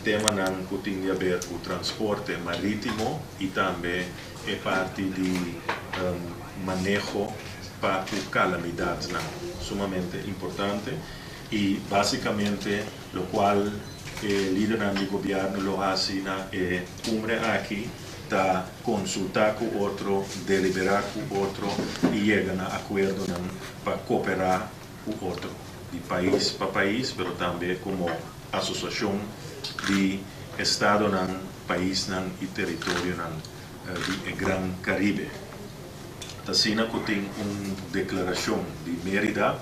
tema nan que tem a ver com o transporte marítimo e também é parte de manejo para calamidades, sumamente importante e basicamente o qual o líder do governo lo hace é cumbre aqui para consultar com outro, deliberar com outro e chegar a acordo para cooperar com outro, de país para país, mas também como associação de Estado, país e território do Gran Caribe. Assim, tem uma declaração de Mérida,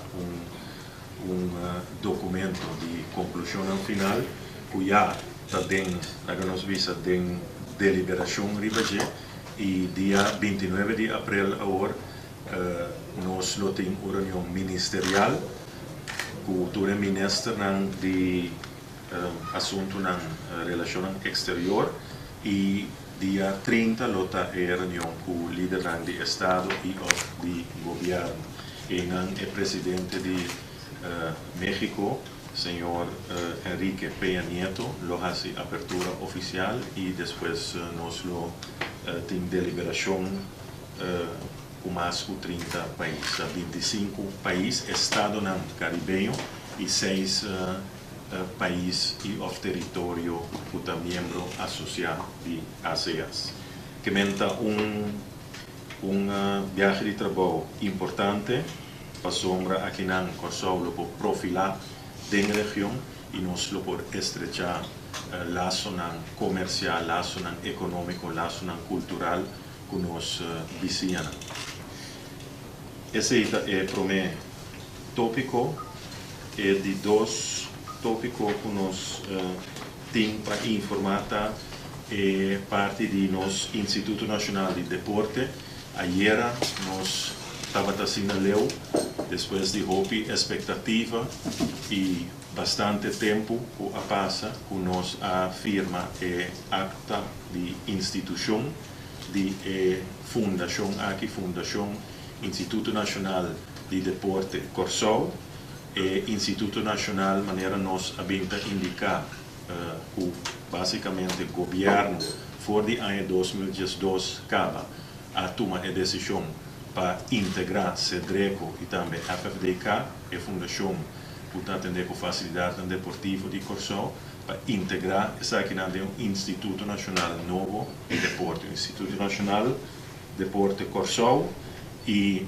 documento de conclusão final, que já está dentro da deliberação e dia 29 de abril agora nós temos uma reunião ministerial com o ministro de assunto na relação exterior e dia 30 lota é reunião com o líder do Estado e do governo e o presidente de México, senhor Enrique Peña Nieto, lo hace apertura oficial e depois nós temos deliberação com mais de 30 países, 25 países, Estado caribenho e 6 país e o território que é membro associado de ASEAN. Que menta viagem de trabalho importante para sombra aqui na Kosovo para profilar da região e nós por estrechar laço comercial, laço econômico, laço cultural com os vizinhos. Esse é o primeiro tópico é de dois tópico que nós temos para informar é parte do nosso Instituto Nacional de Deporte. Ayer nós estava fazendo leu, depois de hobby, expectativa e bastante tempo que passa, que nós afirma acta de instituição de fundação aqui, Fundação Instituto Nacional de Deporte Kosovo. Instituto Nacional, maneira nós abinta indicar que basicamente o governo for de ano 2012 acaba a tomar a decisão para integrar CEDRECO e também a FFDK, a fundação que está atendendo com facilidade deportiva de Kosovo, para integrar essa aqui na Instituto Nacional Novo de Deporte, Instituto Nacional de Deporte Kosovo e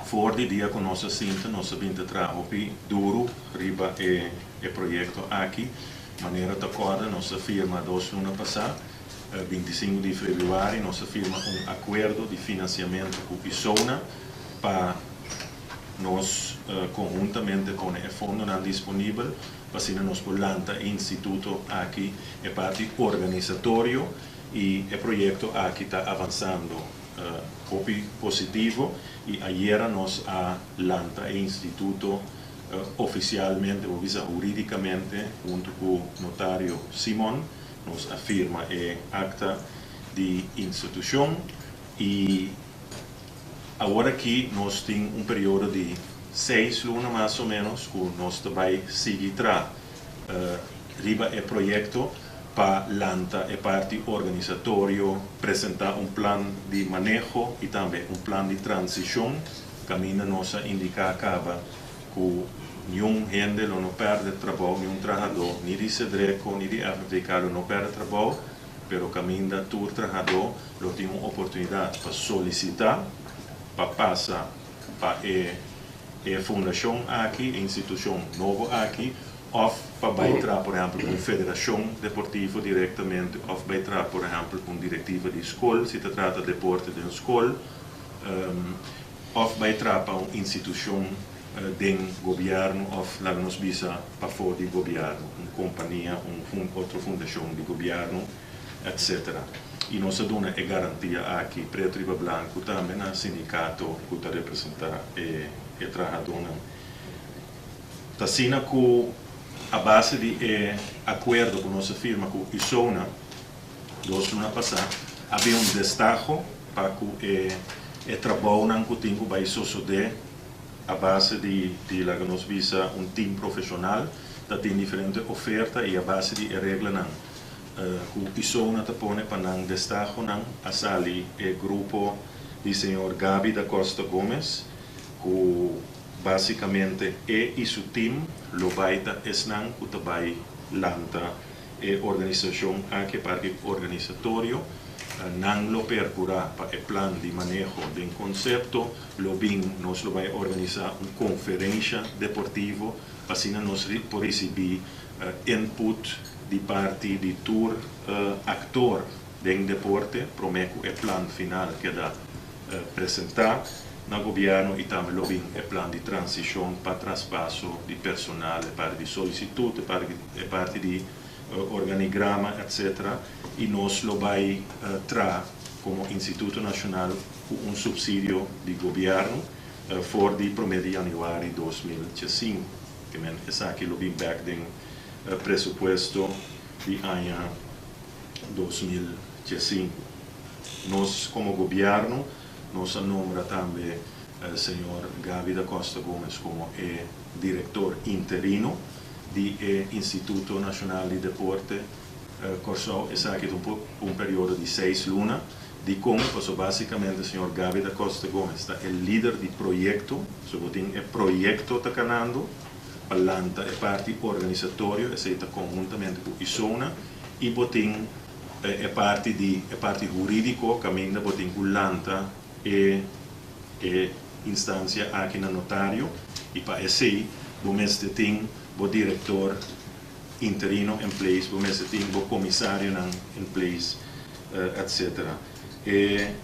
for de dia com nossa cinta, nossa vinda trabalho duro, riba é projeto aqui, maneira de acordo, nossa firma 2 semanas passada, 25 de fevereiro, nossa firma acordo de financiamento com o ISONA para nós conjuntamente com o fundo disponível, para assim nós lançar o instituto aqui, é parte organizatório e o projeto aqui está avançando positivo e ayer nós lançamos o instituto oficialmente ou juridicamente junto com o notário Simon, nos afirma acta de instituição e agora aqui nós temos período de 6 lunas mais ou menos que nós vai seguir riba o projeto para lançar a parte organizatória, apresentar plano de manejo e também plano de transição. Caminho nossa indica acaba que nenhum gente não perde trabalho, nenhum trabalhador, nem de CEDRECO, nem de FFDK não perde trabalho, mas o caminho da todo trabalhador tem uma oportunidade para solicitar, para passar para a fundação aqui, a instituição nova aqui, ou para entrar, por exemplo, com a Federação Deportiva diretamente, ou para entrar, por exemplo, com a diretiva de escola, se trata de deporte de escola, ou para entrar para uma instituição do governo, ou lá nos visa para fora do governo, uma companhia, outra fundação de governo, etc. E nossa dona é garantia aqui, preto e branco, também no sindicato que está representando o trabalhador. Assim, a base de acordo com nossa firma, com o ISONA, 2 semanas passadas, havia destaque para que o trabalho que vai suceder a base de lá que nos visa time profissional dat tem diferente oferta e a base de regla nan ku isona te pone pa nan destajo nan asali e grupo di senhor Gabi da Costa Gomes, ku basicamente e su team lo baita esnan ku tabay lanta e organização anche parte organizatorio nan lo percura pa e plan di manejo del concepto lo bin nos lo vai organizar un conferencia deportivo pasina nos por receber input di parte di tour actor del deporte promeco e plan final que da presentar na governo e também lo bin e plan di transição para traspasso di personale parte di solicitud parte di organigrama etc e nós lo vai tra como Instituto Nacional un subsidio di governo for di promedio januari 2015 que men esa que lo bin back den presupuesto di anno 2015 nós como governo nos nombra também senhor Gabi da Costa Gomes como diretor interino di Instituto Nacional di Deporte corso esatto un periodo di 6 luna di come posso basicamente il signor Gabi da Costa Gomes è il leader di progetto so botin è progetto tacanando ballanta e parti organizzatorio e sei conjuntamente con Isona e botin è parte giuridico cammina botin gullanta e istanza anche na notario e pa essei bomeste ting bo diretor interino in place, bo mese ting bo commissario in place, etc. E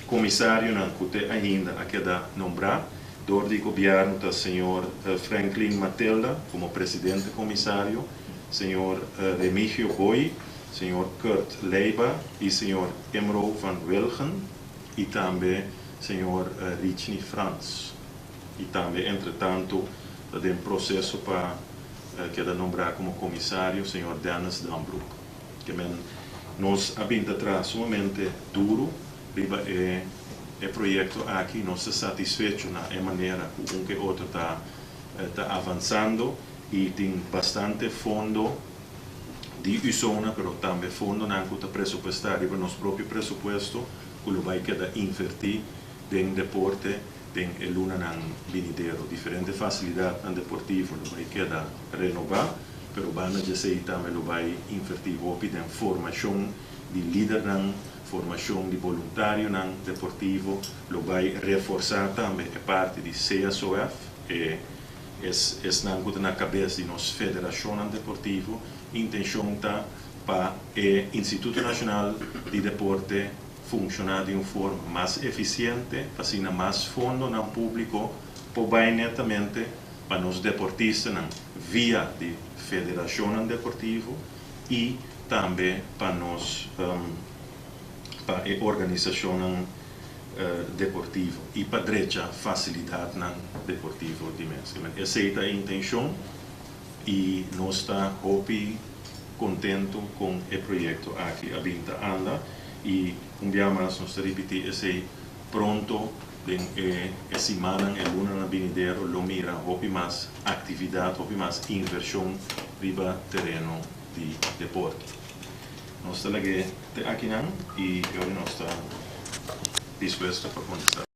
commissario nan kute ainda a queda nombrar door di governo del signor Franklin Matilda como presidente commissario, signor Remigio Boy, signor Kurt Leiba e signor Emro van Wilgen e também signor Richni Frans. E também, entretanto, tem processo para que da nombrar como comissário o senhor Dennis Dambroek, que nos habita atrás sumamente duro, riba projeto aqui não se satisfecho na maneira com que outro está avançando e tem bastante fundo de Isona, pero também fundo não está presupuestário para nosso próprio presupuesto, que vai quedar invertir em deporte tem luna nan vinidero diferente facilidade nan deportivo lo vai queda renovar pero bana de sei também lo vai invertir opi den formação de líder nan formação de voluntário nan deportivo lo vai reforçar também a parte de CSOF e nan na cabeça de nos federação nan deportivo intenção tá para o Instituto Nacional de Deporte funcionar de uma forma mais eficiente, fazendo mais fundo no público, para netamente para os deportistas via de federação deportiva e também para para a organização deportiva e para a facilidade deportiva. Essa é a intenção e nós estamos contentes com o projeto aqui a Vinta anda e um dia mais nós repetir esse pronto essa semana em luna na vinidero lo mira houve mais atividade houve mais inversão riba terreno de deporte nós estamos aqui e eu nós estamos dispostos para começar.